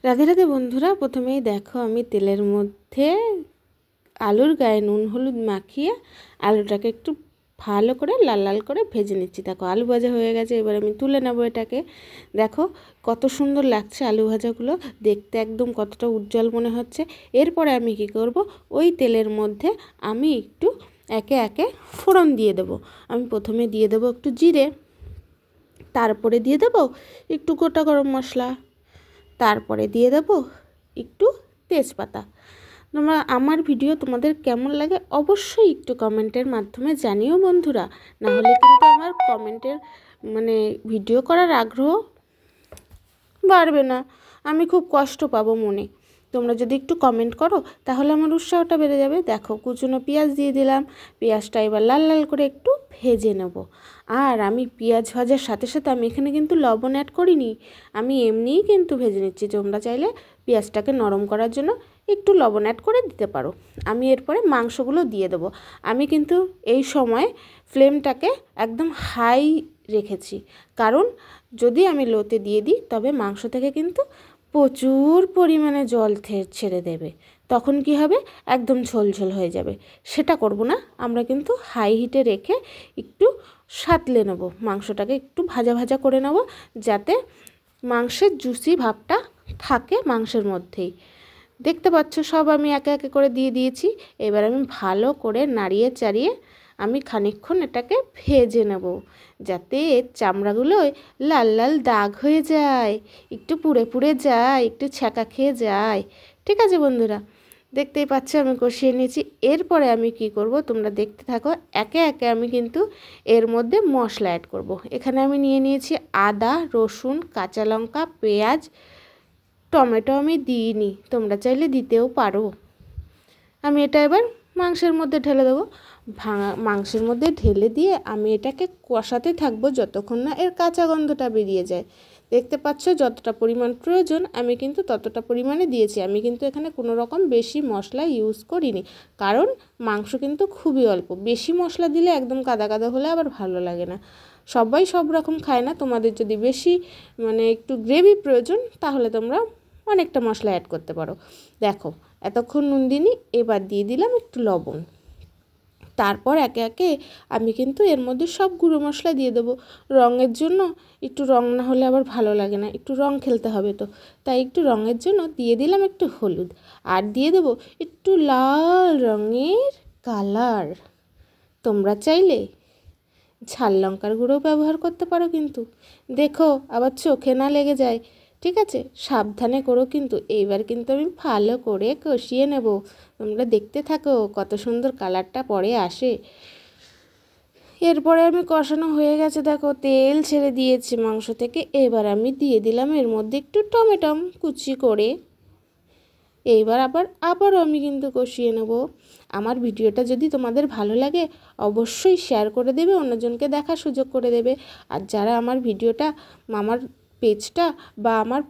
রাধে রাধে বন্ধুরা, প্রথমেই দেখো আমি তেলের মধ্যে আলুর গায়ে নুন হলুদ মাখিয়ে আলুটাকে একটু ভালো করে লাল লাল করে ভেজে নিচ্ছি। দেখো আলু ভাজা হয়ে গেছে, এবার আমি তুলে নেবো এটাকে। দেখো কত সুন্দর লাগছে আলু ভাজাগুলো দেখতে, একদম কতটা উজ্জ্বল মনে হচ্ছে। এরপরে আমি কি করব, ওই তেলের মধ্যে আমি একটু একে একে ফোড়ন দিয়ে দেবো। আমি প্রথমে দিয়ে দেবো একটু জিরে, তারপরে দিয়ে দেবো একটু গোটা গরম মশলা, তারপরে দিয়ে দেবো একটু তেজপাতা। আমার ভিডিও তোমাদের কেমন লাগে অবশ্যই একটু কমেন্টের মাধ্যমে জানিও বন্ধুরা, না হলে কিন্তু আমার কমেন্টের ভিডিও করার আগ্রহ বাড়বে না, আমি খুব কষ্ট পাবো মনে। তোমরা যদি একটু কমেন্ট করো তাহলে আমার উৎসাহটা বেড়ে যাবে। দেখো কুচনো পেঁয়াজ দিয়ে দিলাম, পেঁয়াজটা এবার লাল লাল করে একটু ভেজে নেব। আর আমি পেঁয়াজ ভাজার সাথে সাথে আমি এখানে কিন্তু লবণ অ্যাড করিনি, আমি এমনিই কিন্তু ভেজে নিচ্ছি। তোমরা চাইলে পেঁয়াজটাকে নরম করার জন্য একটু লবণ অ্যাড করে দিতে পারো। আমি এরপরে মাংসগুলো দিয়ে দেবো। আমি কিন্তু এই সময় ফ্লেমটাকে একদম হাই রেখেছি, কারণ যদি আমি লোতে দিয়ে দিই তবে মাংস থেকে কিন্তু প্রচুর পরিমাণে জল ছেড়ে দেবে, তখন কি হবে, একদম ঝোলঝোল হয়ে যাবে। সেটা করব না, আমরা কিন্তু হাই হিটে রেখে একটু সাঁতলে নেব, মাংসটাকে একটু ভাজা ভাজা করে নেব, যাতে মাংসের জুসি ভাবটা থাকে মাংসের মধ্যেই। দেখতে পাচ্ছ সব আমি একে একে করে দিয়ে দিয়েছি। এবার আমি ভালো করে নাড়িয়ে চাড়িয়ে আমি খানিকক্ষণ এটাকে ভেজে নেব, যাতে এর চামড়াগুলোয় লাল লাল দাগ হয়ে যায়, একটু পুড়ে পুড়ে যায়, একটু ছ্যাঁকা খেয়ে যায়। ঠিক আছে বন্ধুরা, দেখতেই পাচ্ছ আমি কষিয়ে নিয়েছি। এরপরে আমি কি করব তোমরা দেখতে থাকো, একে একে আমি কিন্তু এর মধ্যে মশলা অ্যাড করব। এখানে আমি নিয়ে নিয়েছি আদা রসুন কাঁচা লঙ্কা পেঁয়াজ, টমেটো আমি দিইনি, তোমরা চাইলে দিতেও পারো। আমি এটা এবার মাংসের মধ্যে ঢেলে দেবো। মাংসের মধ্যে ঢেলে দিয়ে আমি এটাকে কষাতে থাকবো যতক্ষণ না এর কাঁচা গন্ধটা বেরিয়ে যায়। দেখতে পাচ্ছ যতটা পরিমাণ প্রয়োজন আমি কিন্তু ততটা পরিমাণে দিয়েছি। আমি কিন্তু এখানে কোনো রকম বেশি মশলা ইউজ করিনি, কারণ মাংস কিন্তু খুবই অল্প, বেশি মশলা দিলে একদম কাদা কাদা হলে আবার ভালো লাগে না। সবাই সব রকম খায় না, তোমাদের যদি বেশি একটু গ্রেভি প্রয়োজন তাহলে তোমরা অনেকটা মশলা অ্যাড করতে পারো। দেখো এতক্ষণ নুন দিইনি, এবার দিয়ে দিলাম একটু লবণ। তারপর একে একে আমি কিন্তু এর মধ্যে সব গুঁড়ো মশলা দিয়ে দেবো। রঙের জন্য, একটু রঙ না হলে আবার ভালো লাগে না, একটু রঙ খেলতে হবে, তো তাই একটু রঙের জন্য দিয়ে দিলাম একটু হলুদ, আর দিয়ে দেবো একটু লাল রঙের কালার। তোমরা চাইলে ঝাল লঙ্কার গুঁড়ো ব্যবহার করতে পারো, কিন্তু দেখো আবার চোখে না লেগে যায়। ঠিক আছে, সাবধানে করো কিন্তু। এইবার কিন্তু আমি ভালো করে কষিয়ে নেব, তোমরা দেখতে থাকো কত সুন্দর কালারটা পরে আসে। এরপরে আমি কষানো হয়ে গেছে, দেখো তেল ছেড়ে দিয়েছি মাংস থেকে। এবার আমি দিয়ে দিলাম এর মধ্যে একটু টমেটো কুচি করে। এইবার আবারও আমি কিন্তু কষিয়ে নেব। আমার ভিডিওটা যদি তোমাদের ভালো লাগে অবশ্যই শেয়ার করে দেবে, অন্যজনকে দেখার সুযোগ করে দেবে। আর যারা আমার ভিডিওটা, আমার পেজটা বা আমার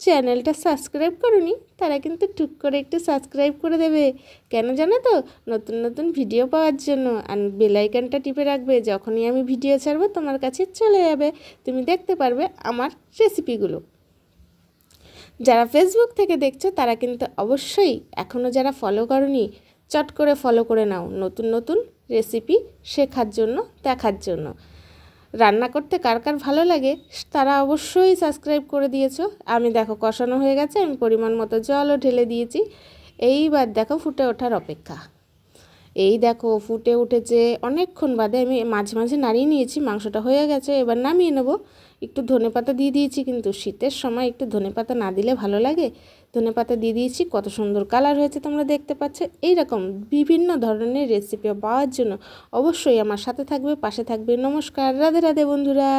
চ্যানেলটা সাবস্ক্রাইব করোনি তারা কিন্তু টুক করে একটু সাবস্ক্রাইব করে দেবে। কেন জানো তো, নতুন নতুন ভিডিও পাওয়ার জন্য। আর বেল আইকনটা টিপে রাখবে, যখনই আমি ভিডিও ছাড়বো তোমার কাছে চলে যাবে, তুমি দেখতে পারবে আমার রেসিপিগুলো। যারা ফেসবুক থেকে দেখছো তারা কিন্তু অবশ্যই এখনও যারা ফলো করোনি চট করে ফলো করে নাও, নতুন নতুন রেসিপি শেখার জন্য, দেখার জন্য। রান্না করতে কার কার ভালো লাগে তারা অবশ্যই সাবস্ক্রাইব করে দিয়েছো। আমি দেখো কষানো হয়ে গেছে, আমি পরিমাণ মতো জলও ঢেলে দিয়েছি। এইবার দেখো ফুটে ওঠার অপেক্ষা। এই দেখো ফুটে উঠেছে, অনেকক্ষণ বাদে আমি মাঝে মাঝে নাড়িয়ে নিয়েছি, মাংসটা হয়ে গেছে। এবার নামিয়ে নেব। একটু ধনেপাতা দিয়ে দিয়েছি, কিন্তু শীতের সময় একটু ধনেপাতা না দিলে ভালো লাগে, ধনেপাতা দিয়ে দিয়েছি। কত সুন্দর কালার হয়েছে তোমরা দেখতে পাচ্ছ। এইরকম বিভিন্ন ধরনের রেসিপি পাওয়ার জন্য অবশ্যই আমার সাথে থাকবে, পাশে থাকবে। নমস্কার, রাধে রাধে বন্ধুরা।